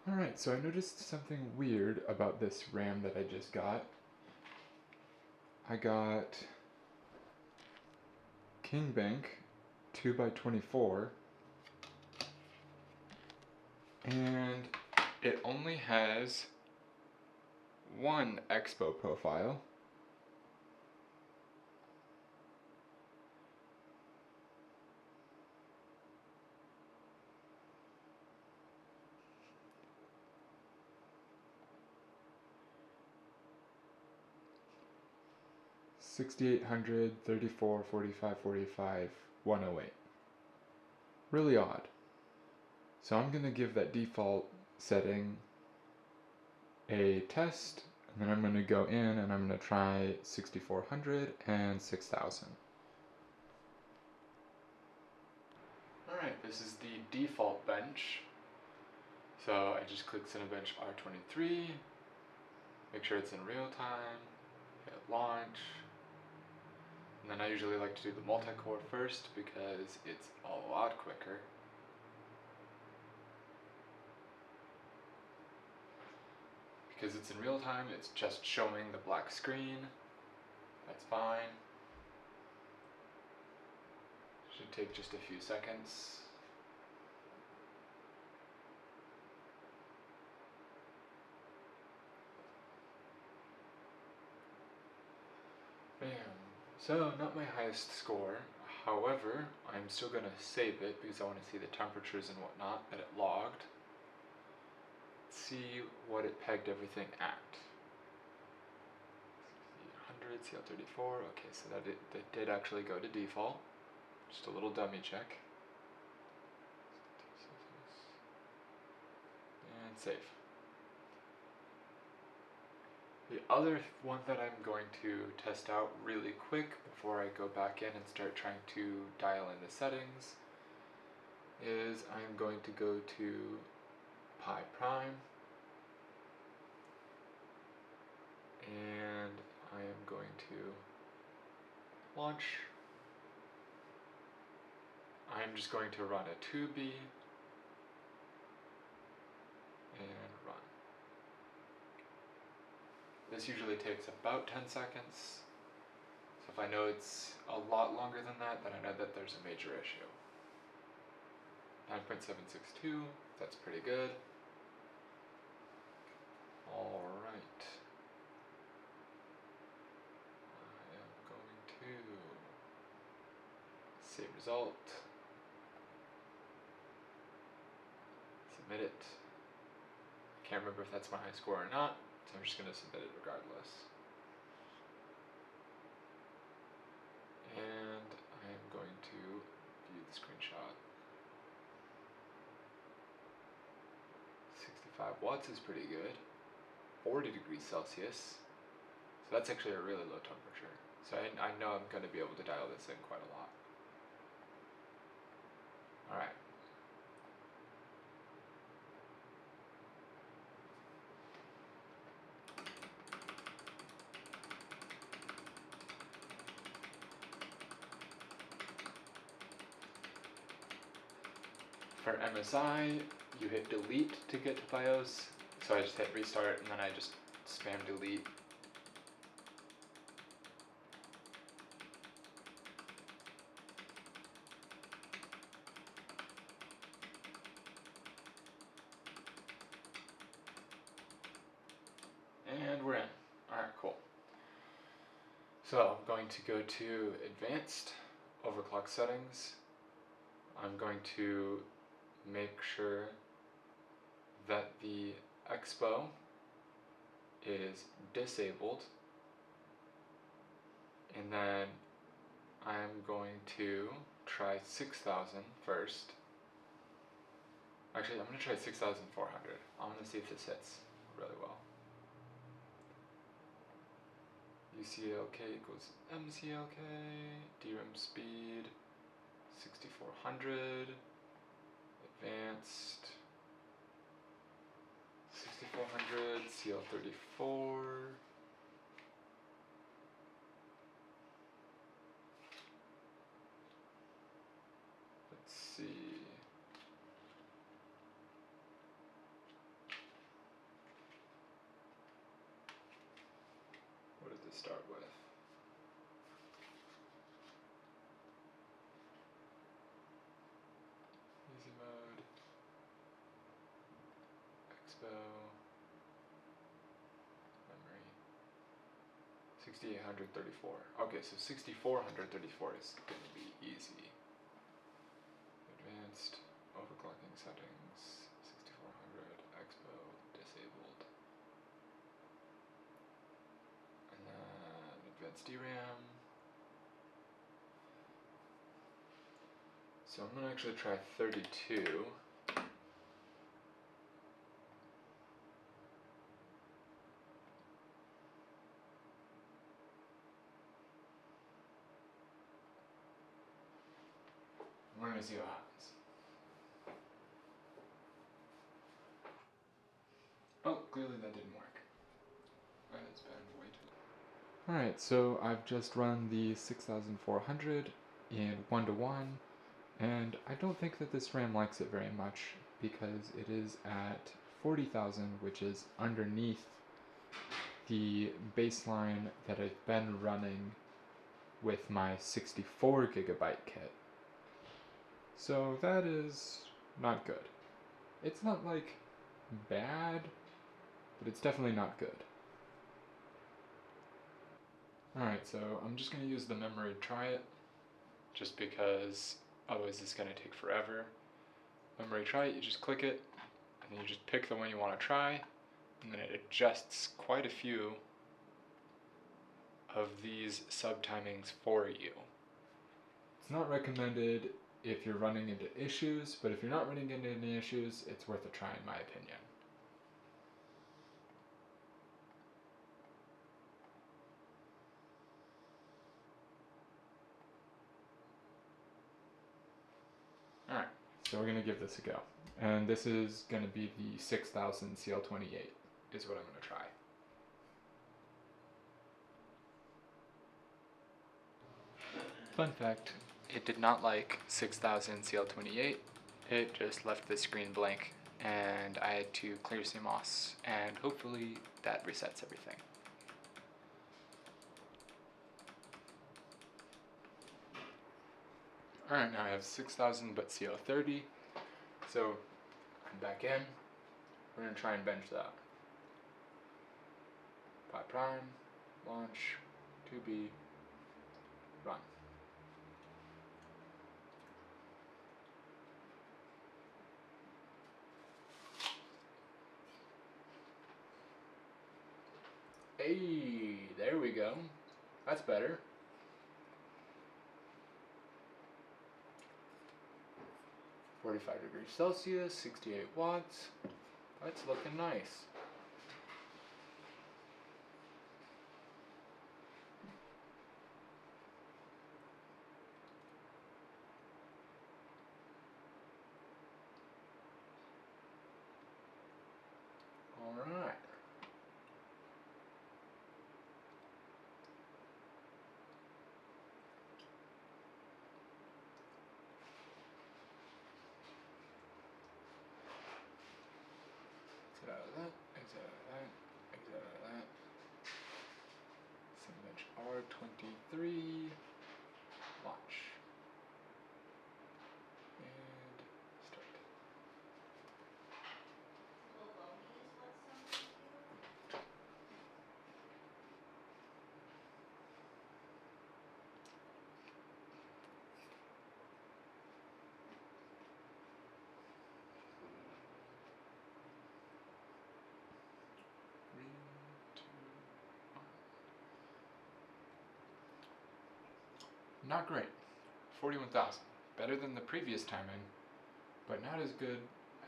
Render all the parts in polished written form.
Alright, so I noticed something weird about this RAM that I just got. I got Kingbank 2x24, and it only has one Expo profile. $6,800, 34, 45, 45, 108. Really odd. So I'm gonna give that default setting a test, and then I'm gonna go in and I'm gonna try 6,400 and 6,000. Alright, this is the default bench. So I just click Cinebench R23, make sure it's in real time, hit launch, and then I usually like to do the multi-core first because it's a lot quicker. Because it's in real time, it's just showing the black screen. That's fine. Should take just a few seconds. Bam. So, not my highest score. However, I'm still going to save it because I want to see the temperatures and whatnot that it logged. Let's see what it pegged everything at. 100, CL34, okay, so that did actually go to default. Just a little dummy check. And save. The other one that I'm going to test out really quick before I go back in and start trying to dial in the settings is I'm going to go to Pi Prime, and I am going to launch. I'm just going to run a 2B and run. This usually takes about 10 seconds, so if I know it's a lot longer than that, then I know that there's a major issue. 9.762, that's pretty good. Alright. I am going to save result. Submit it. Can't remember if that's my high score or not, so I'm just going to submit it regardless. And I am going to view the screenshot. 65 watts is pretty good. 40 degrees Celsius. So that's actually a really low temperature. So I know I'm going to be able to dial this in quite a lot. Alright. For MSI, you hit delete to get to BIOS. So I just hit restart and then I just spam delete. And we're in. Alright, cool. So I'm going to go to advanced overclock settings. I'm going to make sure that the Expo is disabled, and then I'm going to try 6,000 first. Actually, I'm going to try 6,400. I'm going to see if this hits really well. UCLK equals MCLK, DRAM speed 6,400, advanced 6,400, CL34. Let's see. start with. Easy mode, Expo, memory, 6834. Okay, so 6434 is going to be easy. Advanced overclocking settings, 6400, Expo, disabled. And then advanced DRAM. So I'm going to actually try 32. We're going to see what happens. Oh, clearly that didn't work. It's been way too long. Alright, so I've just run the 6400 in 1:1, and I don't think that this RAM likes it very much because it is at 40,000, which is underneath the baseline that I've been running with my 64 gigabyte kit. So that is not good. It's not like bad, but it's definitely not good. Alright, so I'm just going to use the memory try it, just because otherwise it's going to take forever. Memory try it, you just click it, and then you just pick the one you want to try, and then it adjusts quite a few of these sub-timings for you. It's not recommended if you're running into issues, but if you're not running into any issues, it's worth a try in my opinion. Alright, so we're going to give this a go. And this is going to be the 6000 CL28 is what I'm going to try. Fun fact, it did not like 6000 CL28. It just left the screen blank, and I had to clear CMOS, and hopefully that resets everything. Alright, now I have 6000 but CL30, so I'm back in. We're going to try and bench that. Pi prime, launch, 2B, run. Hey, there we go. That's better. (45°C, 68 watts. That's looking nice. Alright. Exit out of that, exit out of that, exit out of that. Cinebench R23. Launch. And start. Not great. 41,000. Better than the previous timing, but not as good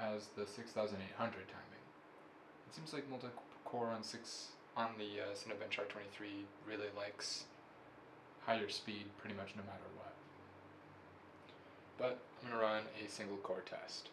as the 6800 timing. It seems like multi-core on the Cinebench R23 really likes higher speed pretty much no matter what. But I'm going to run a single core test.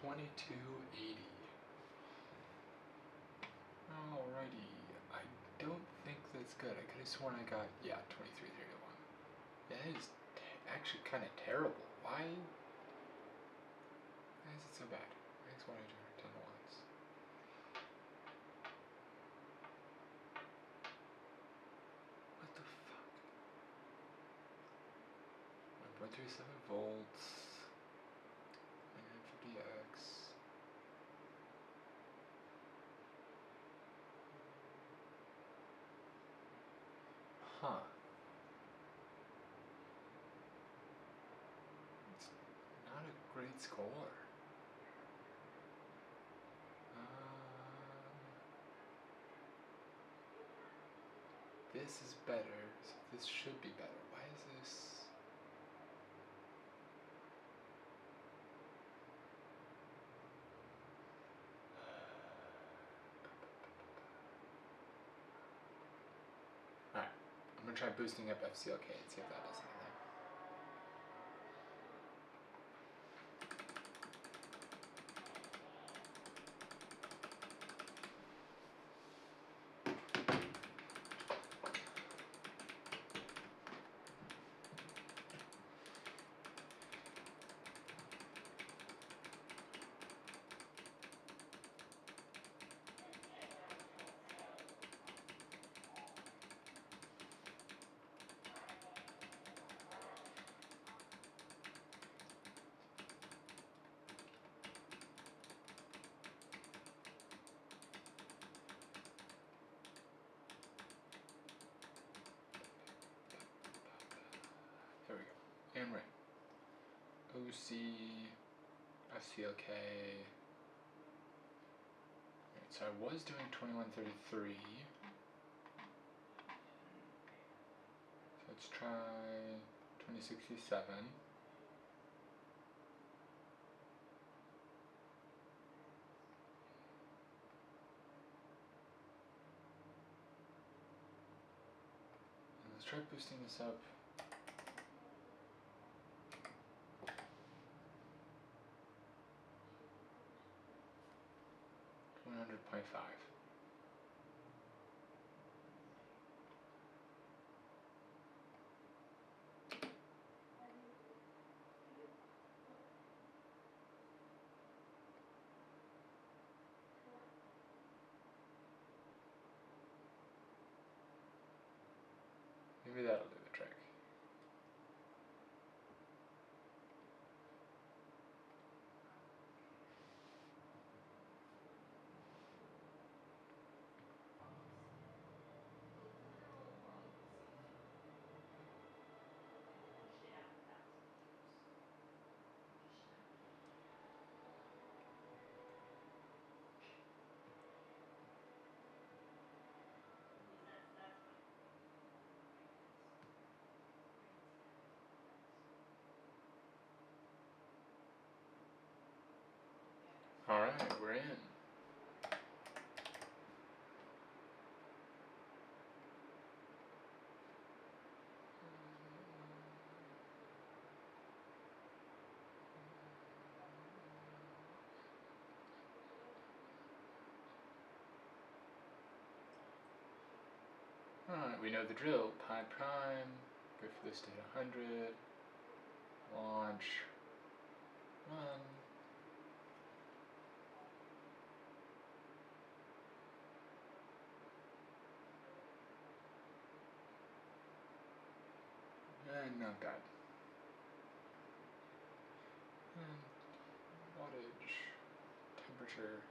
2280. Alrighty, I don't think that's good. I could have sworn I got, yeah, 2331. That is actually kind of terrible. Why is it so bad? Makes 1 10 ones. What the fuck? 1.37 volts. 950x. Huh. It's not a great score. This is better, so this should be better. Why is this? Alright, I'm gonna try boosting up FCLK and see if that does anything. There we go. And right. OC, FCLK. Right, so I was doing 2133. So let's try 2067. And let's try boosting this up. 100.5. Maybe that'll do the trick. Alright, we're in. Alright, we know the drill. Pi prime, go for this to hit 100, launch, run. And not that. And wattage, temperature,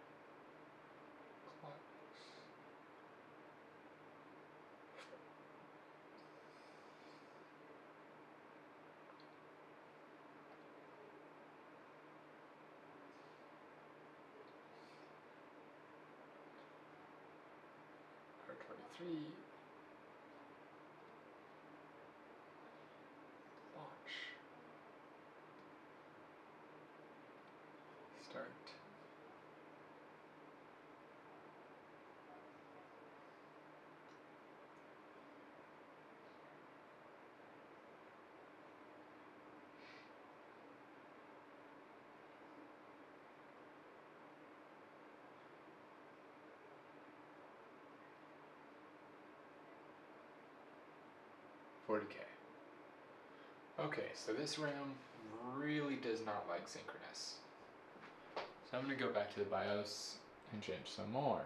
clocks. R23. Launch. Start. 40K. Okay, so this RAM really does not like synchronous. So I'm going to go back to the BIOS and change some more.